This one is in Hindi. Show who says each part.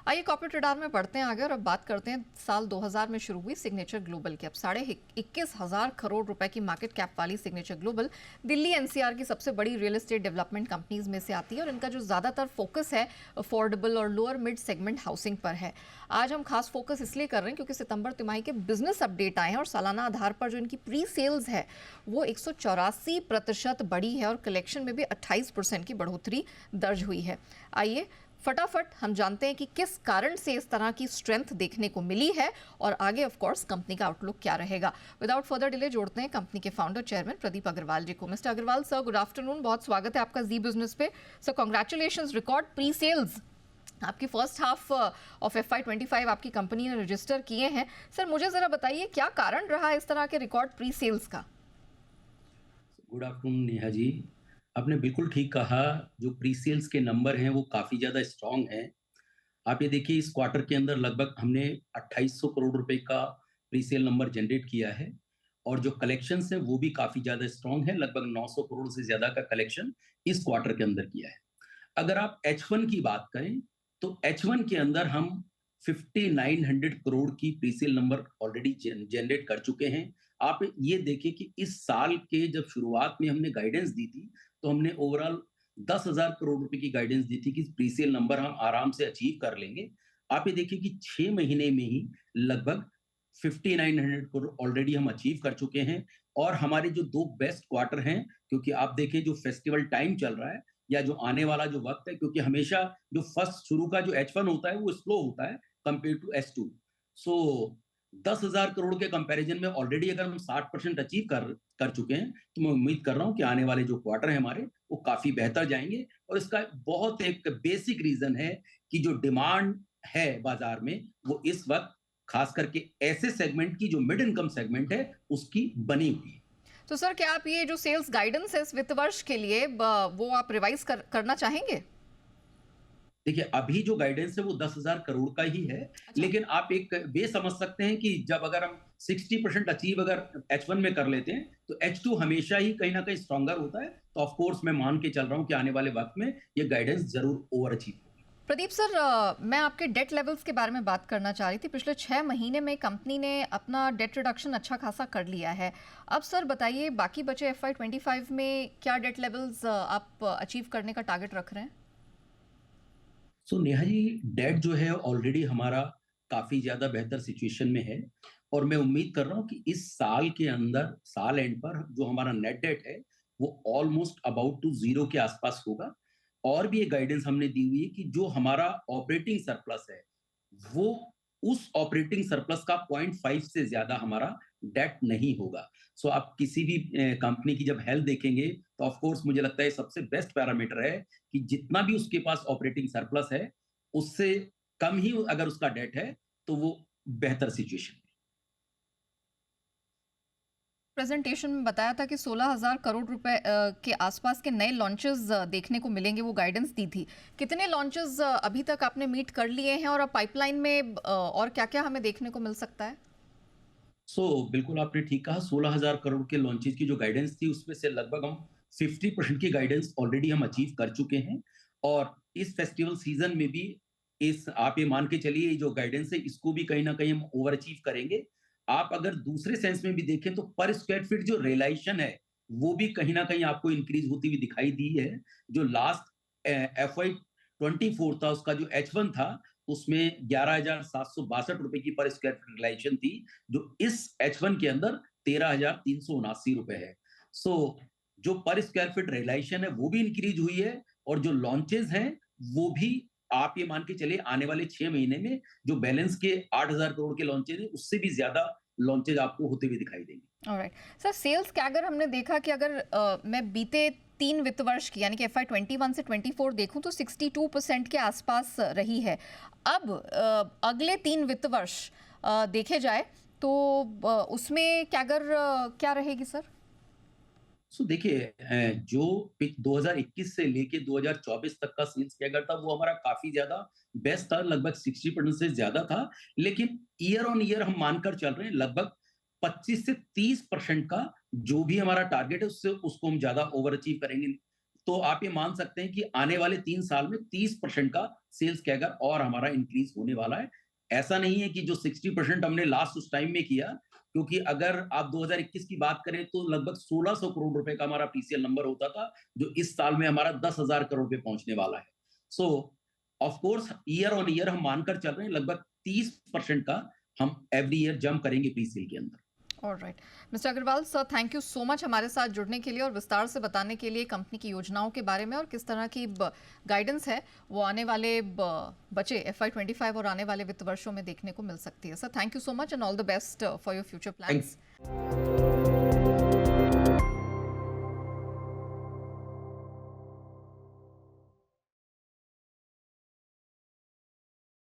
Speaker 1: आइए कॉर्पोरेट रडार में बढ़ते हैं आगे और अब बात करते हैं साल 2000 में शुरू हुई सिग्नेचर ग्लोबल की। अब 21,500 करोड़ रुपए की मार्केट कैप वाली सिग्नेचर ग्लोबल दिल्ली एनसीआर की सबसे बड़ी रियल एस्टेट डेवलपमेंट कंपनीज में से आती है और इनका जो ज़्यादातर फोकस है अफोर्डेबल और लोअर मिड सेगमेंट हाउसिंग पर है। आज हम खास फोकस इसलिए कर रहे हैं क्योंकि सितंबर तिमाही के बिजनेस अपडेट आए हैं और सालाना आधार पर जो इनकी प्री सेल्स है वो 184% बढ़ी है और कलेक्शन में भी 28% की बढ़ोतरी दर्ज हुई है। आइए फटाफट हम जानते हैं कि किस कारण से इस तरह की स्ट्रेंथ देखने को मिली है और आगे ऑफ कोर्स कंपनी का आउटलुक क्या रहेगा। विदाउट फर्दर डिले जोड़ते हैं कंपनी के फाउंडर चेयरमैन प्रदीप अग्रवाल जी को। Mister Agarwal sir, good afternoon, बहुत स्वागत है आपका जी बिजनेस पे। Sir congratulations, record pre sales आपकी फर्स्ट हाफ ऑफ FY25 आपकी कंपनी ने रजिस्टर किए हैं। सर मुझे जरा बताइए क्या कारण रहा इस तरह के रिकॉर्ड प्री सेल्स का।
Speaker 2: Good afternoon Neha ji. आपने बिल्कुल ठीक कहा। जो प्री सेल्स के नंबर हैं वो काफी ज्यादा स्ट्रांग हैं। आप ये देखिए, इस क्वार्टर के अंदर लगभग हमने 2800 करोड़ रुपए का प्री सेल नंबर जनरेट किया है और जो कलेक्शंस है वो भी काफी ज्यादा स्ट्रांग है। लगभग 900 करोड़ से ज्यादा का कलेक्शन इस क्वार्टर के अंदर किया है। अगर आप H1 की बात करें तो H1 के अंदर हम 5900 करोड़ की pre sale number already generate कर चुके हैं। आप ये देखिए कि इस साल के जब शुरुआत में हमने गाइडेंस दी थी तो हमने ओवरऑल 10,000 करोड़ रुपए की गाइडेंस दी थी कि प्री सेल नंबर हम आराम से अचीव कर लेंगे। आप ये देखिए कि 6 महीने में ही लगभग 5900 करोड़ ऑलरेडी हम अचीव कर चुके हैं। और हमारे जो 2 बेस्ट क्वार्टर हैं, क्योंकि आप देखिए जो फेस्टिवल टाइम चल रहा है या जो आने वाला जो वक्त है, क्योंकि हमेशा जो फर्स्ट शुरू का जो H1 होता है वो स्लो होता है कंपेयर टू H2। सो 10,000 करोड़ के कंपैरिजन में ऑलरेडी अगर हम 60% अचीव कर चुके हैं तो मैं उम्मीद कर रहा हूं कि आने वाले जो क्वार्टर है हमारे वो काफी बेहतर जाएंगे। और इसका बहुत एक बेसिक रीजन है कि जो डिमांड है बाजार में वो इस वक्त खास करके ऐसे सेगमेंट की जो मिड इनकम सेगमेंट है उसकी बनी हुई है।
Speaker 1: तो सर क्या आप ये जो सेल्स गाइडेंस है इस वित्त वर्ष के लिए वो आप रिवाइज करना चाहेंगे?
Speaker 2: देखिए, अभी जो गाइडेंस है वो 10,000 करोड़ का ही है।
Speaker 1: अच्छा।
Speaker 2: लेकिन आप एक वे समझ सकते हैं कि जब अगर हम 60% अचीव अगर H1 में कर लेते हैं तो H2 हमेशा ही कहीं ना कहीं स्ट्रॉन्गर होता है। तो ऑफ कोर्स मैं मान के चल रहा हूं कि आने वाले वक्त में ये गाइडेंस जरूर ओवर अचीव होगी।
Speaker 1: प्रदीप सर, मैं आपके डेट लेवल्स के बारे में बात करना चाह रही थी। पिछले 6 महीने में कंपनी ने अपना डेट रिडक्शन अच्छा खासा कर लिया है। अब सर बताइए बाकी बचे FY25 में क्या डेट लेवल्स आप अचीव करने का टारगेट रख रहे हैं?
Speaker 2: सो नेहा जी, डेट जो है ऑलरेडी हमारा काफी ज्यादा बेहतर सिचुएशन में है। और मैं उम्मीद कर रहा हूं कि इस साल के अंदर साल एंड पर जो हमारा नेट डेट है वो ऑलमोस्ट अबाउट टू जीरो के आसपास होगा। और भी एक गाइडेंस हमने दी हुई है कि जो हमारा ऑपरेटिंग सरप्लस है वो उस ऑपरेटिंग सरप्लस का 0.5 से ज्यादा हमारा डेट नहीं होगा। सो आप किसी भी कंपनी की जब हेल्थ देखेंगे तो ऑफ कोर्स मुझे लगता है सबसे बेस्ट पैरामीटर है कि जितना भी उसके पास ऑपरेटिंग सरप्लस है उससे कम ही अगर उसका डेट है तो वो बेहतर सिचुएशन है।
Speaker 1: प्रेजेंटेशन में बताया था कि 16,000 करोड़ रुपए के आसपास के नए लॉन्चेस देखने को मिलेंगे, वो गाइडेंस दी थी। कितने लॉन्चेस अभी तक आपने मीट कर लिए हैं और अब पाइपलाइन में और क्या-क्या हमें देखने को मिल सकता है?
Speaker 2: बिल्कुल आपने ठीक कहा। 16,000 करोड़ के लॉन्चेज की जो गाइडेंस थी उसमें से लगभग हम 50% की गाइडेंस ऑलरेडी हम अचीव कर चुके हैं। और इस फेस्टिवल सीजन में भी इस आप ये मान के चलिए जो गाइडेंस है इसको भी कहीं ना कहीं हम ओवर अचीव करेंगे। आप अगर दूसरे सेंस में भी देखें तो पर स्क्वायर फीट जो रियलाइजेशन है वो भी कहीं ना कहीं आपको इंक्रीज होती हुई दिखाई दी है। जो लास्ट FY24 था उसका जो H1 था उसमें 11,762 रुपए की पर स्क्वायर फीट रियलाइजेशन थी, जो इस H1 के अंदर 13,379 रुपए है। सो जो पर स्क्वायर फीट रियलाइजेशन है वो भी इंक्रीज हुई है और जो लॉन्चेस हैं वो भी आप ये मान के चलिए आने वाले 6 महीने में जो बैलेंस के 8,000 करोड़ के लॉन्चेस हैं उससे भी ज्यादा लॉन्चेस आपको होते हुए दिखाई देंगे।
Speaker 1: ऑलराइट सर, सेल्स का अगर हमने देखा कि अगर मैं बीते 3 वित्त वर्ष की यानी कि FY21 से 24 देखूं तो 62% के आसपास रही है। अब अगले 3 वित्त वर्ष देखे जाए तो उसमें क्या अगर क्या रहेगी सर?
Speaker 2: देखिए, जो 2021 से लेके 2024 तक का सेल्स कैगर था वो हमारा काफी ज्यादा बेस्ट था, लगभग 60% से ज्यादा था। लेकिन ईयर ऑन ईयर हम मानकर चल रहे हैं लगभग 25 से 30% का जो भी हमारा टारगेट है उससे उसको हम ज्यादा ओवर अचीव करेंगे। तो आप ये मान सकते हैं कि आने वाले 3 साल में 30% का सेल्स कैगर और हमारा इंक्रीज़ होने वाला है। ऐसा नहीं है कि जो 60% हमने लास्ट उस टाइम में किया, क्योंकि अगर आप 2021 की बात करें तो लगभग 1600 करोड़ रुपए का हमारा प्रीसेल नंबर होता था, जो इस साल में हमारा 10,000 करोड़ पे पहुँचने वाला है। So of course year on year हम मानकर चल रहे हैं लगभग 30% का हम एवरी ईयर जंप करेंगे प्रीसेल के अंदर।
Speaker 1: Alright mister Agarwal sir, thank you so much हमारे साथ जुड़ने के लिए और विस्तार से बताने के लिए कंपनी की योजनाओं के बारे में और किस तरह की गाइडेंस है वो आने वाले बचे FY25 और आने वाले वित्त वर्षों में देखने को मिल सकती है। Sir thank you so much and all the best for your future
Speaker 2: thank
Speaker 1: plans.